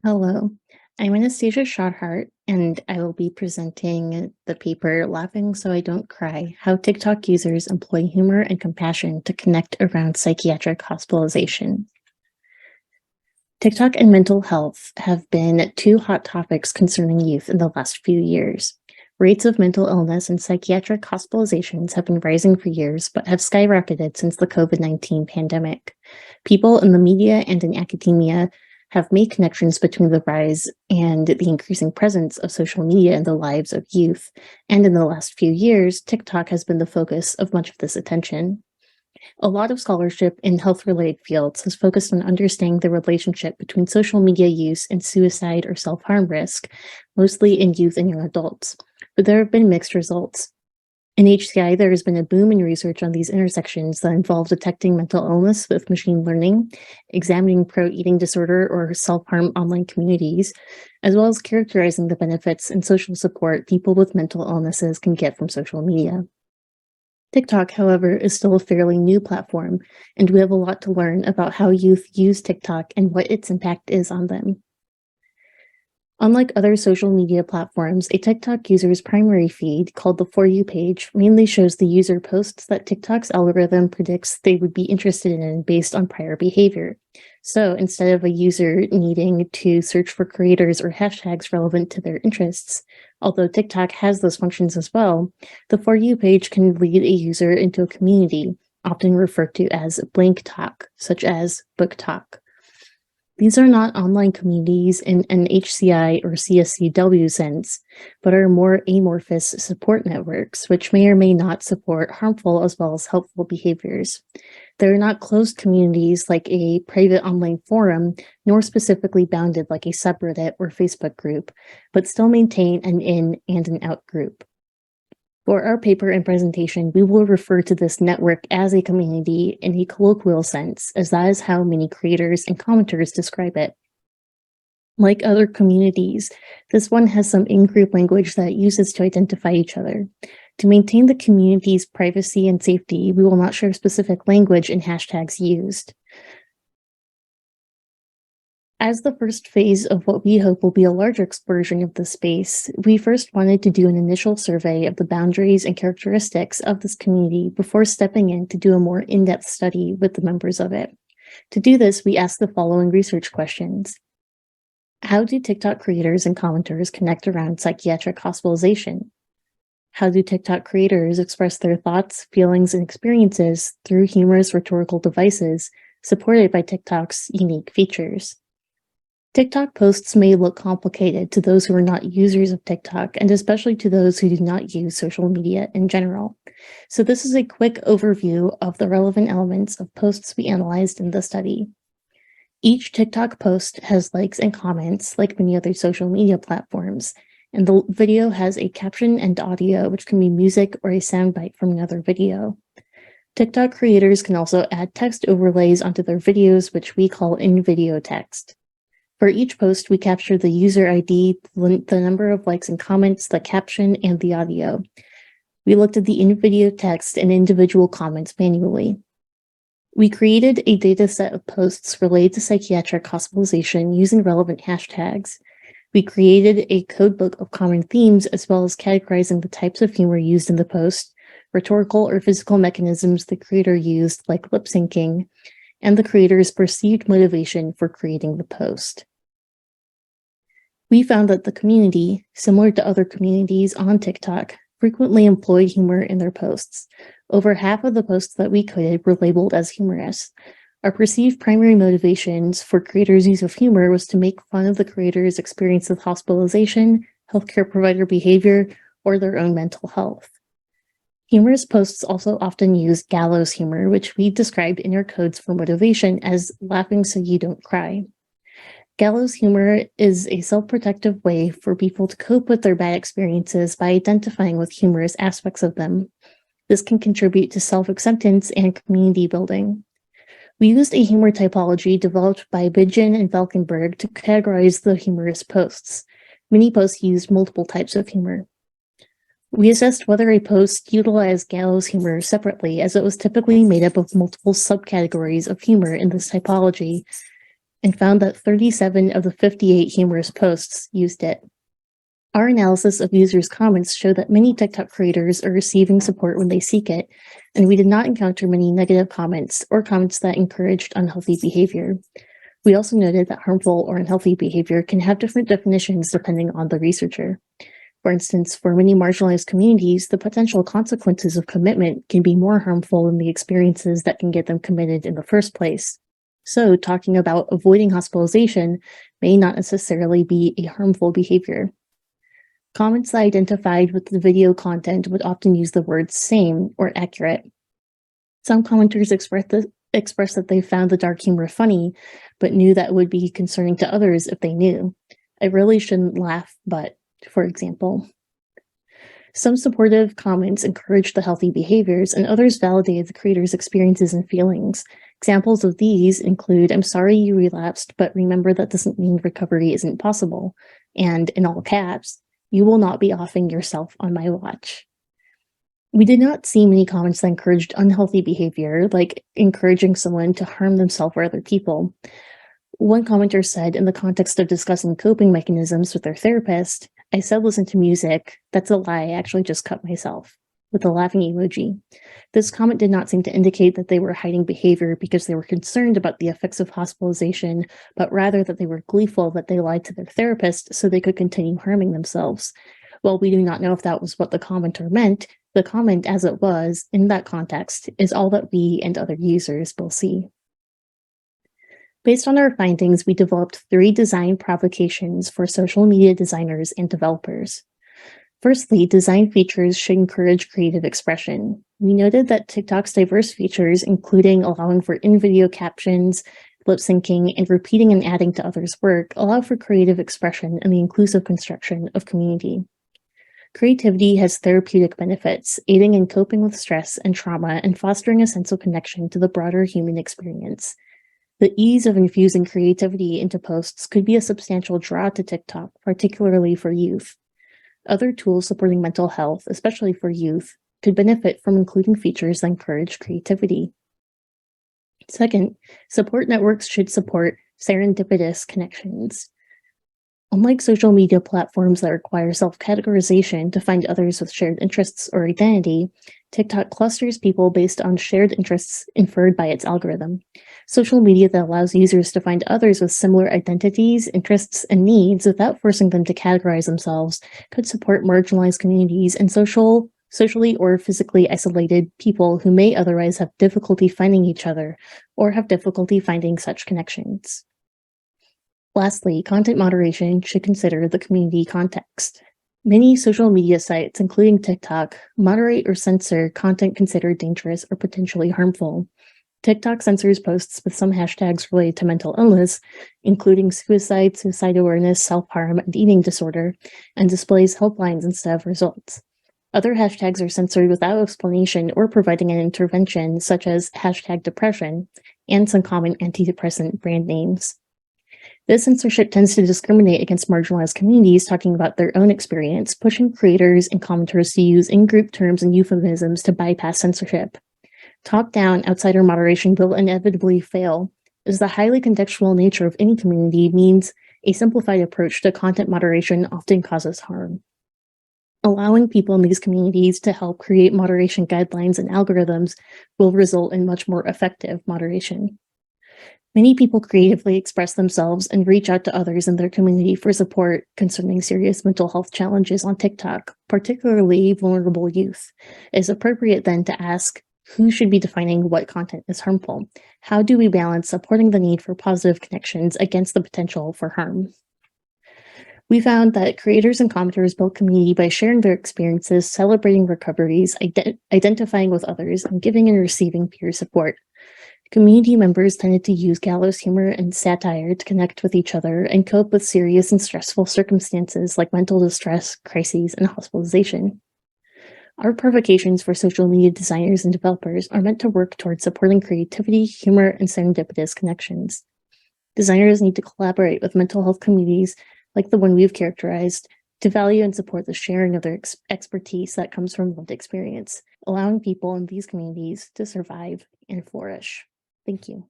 Hello, I'm Anastasia Schaadhardt, and I will be presenting the paper Laughing So I Don't Cry, How TikTok Users Employ Humor and Compassion to Connect Around Psychiatric Hospitalization. TikTok and mental health have been two hot topics concerning youth in the last few years. Rates of mental illness and psychiatric hospitalizations have been rising for years, but have skyrocketed since the COVID-19 pandemic. People in the media and in academia have made connections between the rise and the increasing presence of social media in the lives of youth, and in the last few years, TikTok has been the focus of much of this attention. A lot of scholarship in health-related fields has focused on understanding the relationship between social media use and suicide or self-harm risk, mostly in youth and young adults, but there have been mixed results. In HCI, there has been a boom in research on these intersections that involve detecting mental illness with machine learning, examining pro-eating disorder or self-harm online communities, as well as characterizing the benefits and social support people with mental illnesses can get from social media. TikTok, however, is still a fairly new platform, and we have a lot to learn about how youth use TikTok and what its impact is on them. Unlike other social media platforms, a TikTok user's primary feed, called the For You page, mainly shows the user posts that TikTok's algorithm predicts they would be interested in based on prior behavior. So instead of a user needing to search for creators or hashtags relevant to their interests, although TikTok has those functions as well, the For You page can lead a user into a community, often referred to as blank talk, such as book talk. These are not online communities in an HCI or CSCW sense, but are more amorphous support networks, which may or may not support harmful as well as helpful behaviors. They're not closed communities like a private online forum, nor specifically bounded like a subreddit or Facebook group, but still maintain an in and an out group. For our paper and presentation, we will refer to this network as a community in a colloquial sense, as that is how many creators and commenters describe it. Like other communities, this one has some in-group language that it uses to identify each other. To maintain the community's privacy and safety, we will not share specific language and hashtags used. As the first phase of what we hope will be a larger exploration of the space, we first wanted to do an initial survey of the boundaries and characteristics of this community before stepping in to do a more in-depth study with the members of it. To do this, we asked the following research questions. How do TikTok creators and commenters connect around psychiatric hospitalization? How do TikTok creators express their thoughts, feelings, and experiences through humorous rhetorical devices supported by TikTok's unique features? TikTok posts may look complicated to those who are not users of TikTok, and especially to those who do not use social media in general. So this is a quick overview of the relevant elements of posts we analyzed in the study. Each TikTok post has likes and comments, like many other social media platforms, and the video has a caption and audio, which can be music or a soundbite from another video. TikTok creators can also add text overlays onto their videos, which we call in-video text. For each post, we capture the user ID, the number of likes and comments, the caption, and the audio. We looked at the in-video text and individual comments manually. We created a data set of posts related to psychiatric hospitalization using relevant hashtags. We created a codebook of common themes, as well as categorizing the types of humor used in the post, rhetorical or physical mechanisms the creator used, like lip syncing, and the creator's perceived motivation for creating the post. We found that the community, similar to other communities on TikTok, frequently employed humor in their posts. Over half of the posts that we coded were labeled as humorous. Our perceived primary motivations for creators' use of humor was to make fun of the creator's experience of hospitalization, healthcare provider behavior, or their own mental health. Humorous posts also often use gallows humor, which we described in our codes for motivation as laughing so you don't cry. Gallows humor is a self-protective way for people to cope with their bad experiences by identifying with humorous aspects of them. This can contribute to self-acceptance and community building. We used a humor typology developed by Bidgen and Valkenburg to categorize the humorous posts. Many posts used multiple types of humor. We assessed whether a post utilized gallows humor separately, as it was typically made up of multiple subcategories of humor in this typology, and found that 37 of the 58 humorous posts used it. Our analysis of users' comments showed that many TikTok creators are receiving support when they seek it, and we did not encounter many negative comments or comments that encouraged unhealthy behavior. We also noted that harmful or unhealthy behavior can have different definitions depending on the researcher. For instance, for many marginalized communities, the potential consequences of commitment can be more harmful than the experiences that can get them committed in the first place. So, talking about avoiding hospitalization may not necessarily be a harmful behavior. Comments identified with the video content would often use the words same or accurate. Some commenters expressed that they found the dark humor funny, but knew that would be concerning to others if they knew. I really shouldn't laugh, but, for example. Some supportive comments encouraged the healthy behaviors, and others validated the creator's experiences and feelings. Examples of these include, "I'm sorry you relapsed, but remember that doesn't mean recovery isn't possible," and, in all caps, "You will not be offing yourself on my watch." We did not see many comments that encouraged unhealthy behavior, like encouraging someone to harm themselves or other people. One commenter said, in the context of discussing coping mechanisms with their therapist, "I said listen to music. That's a lie. I actually just cut myself," with a laughing emoji. This comment did not seem to indicate that they were hiding behavior because they were concerned about the effects of hospitalization, but rather that they were gleeful that they lied to their therapist so they could continue harming themselves. While we do not know if that was what the commenter meant, the comment as it was, in that context, is all that we and other users will see. Based on our findings, we developed 3 design provocations for social media designers and developers. Firstly, design features should encourage creative expression. We noted that TikTok's diverse features, including allowing for in-video captions, lip syncing, and repeating and adding to others' work, allow for creative expression and the inclusive construction of community. Creativity has therapeutic benefits, aiding in coping with stress and trauma and fostering a sense of connection to the broader human experience. The ease of infusing creativity into posts could be a substantial draw to TikTok, particularly for youth. Other tools supporting mental health, especially for youth, could benefit from including features that encourage creativity. Second, support networks should support serendipitous connections. Unlike social media platforms that require self-categorization to find others with shared interests or identity, TikTok clusters people based on shared interests inferred by its algorithm. Social media that allows users to find others with similar identities, interests, and needs without forcing them to categorize themselves could support marginalized communities and socially or physically isolated people who may otherwise have difficulty finding each other or have difficulty finding such connections. Lastly, content moderation should consider the community context. Many social media sites, including TikTok, moderate or censor content considered dangerous or potentially harmful. TikTok censors posts with some hashtags related to mental illness, including suicide, suicide awareness, self-harm, and eating disorder, and displays helplines instead of results. Other hashtags are censored without explanation or providing an intervention, such as hashtag depression, and some common antidepressant brand names. This censorship tends to discriminate against marginalized communities talking about their own experience, pushing creators and commenters to use in-group terms and euphemisms to bypass censorship. Top-down outsider moderation will inevitably fail, as the highly contextual nature of any community means a simplified approach to content moderation often causes harm. Allowing people in these communities to help create moderation guidelines and algorithms will result in much more effective moderation. Many people creatively express themselves and reach out to others in their community for support concerning serious mental health challenges on TikTok, particularly vulnerable youth. It is appropriate then to ask, who should be defining what content is harmful? How do we balance supporting the need for positive connections against the potential for harm? We found that creators and commenters build community by sharing their experiences, celebrating recoveries, identifying with others, and giving and receiving peer support. Community members tended to use gallows humor and satire to connect with each other and cope with serious and stressful circumstances like mental distress, crises, and hospitalization. Our provocations for social media designers and developers are meant to work towards supporting creativity, humor, and serendipitous connections. Designers need to collaborate with mental health communities like the one we've characterized to value and support the sharing of their expertise that comes from lived experience, allowing people in these communities to survive and flourish. Thank you.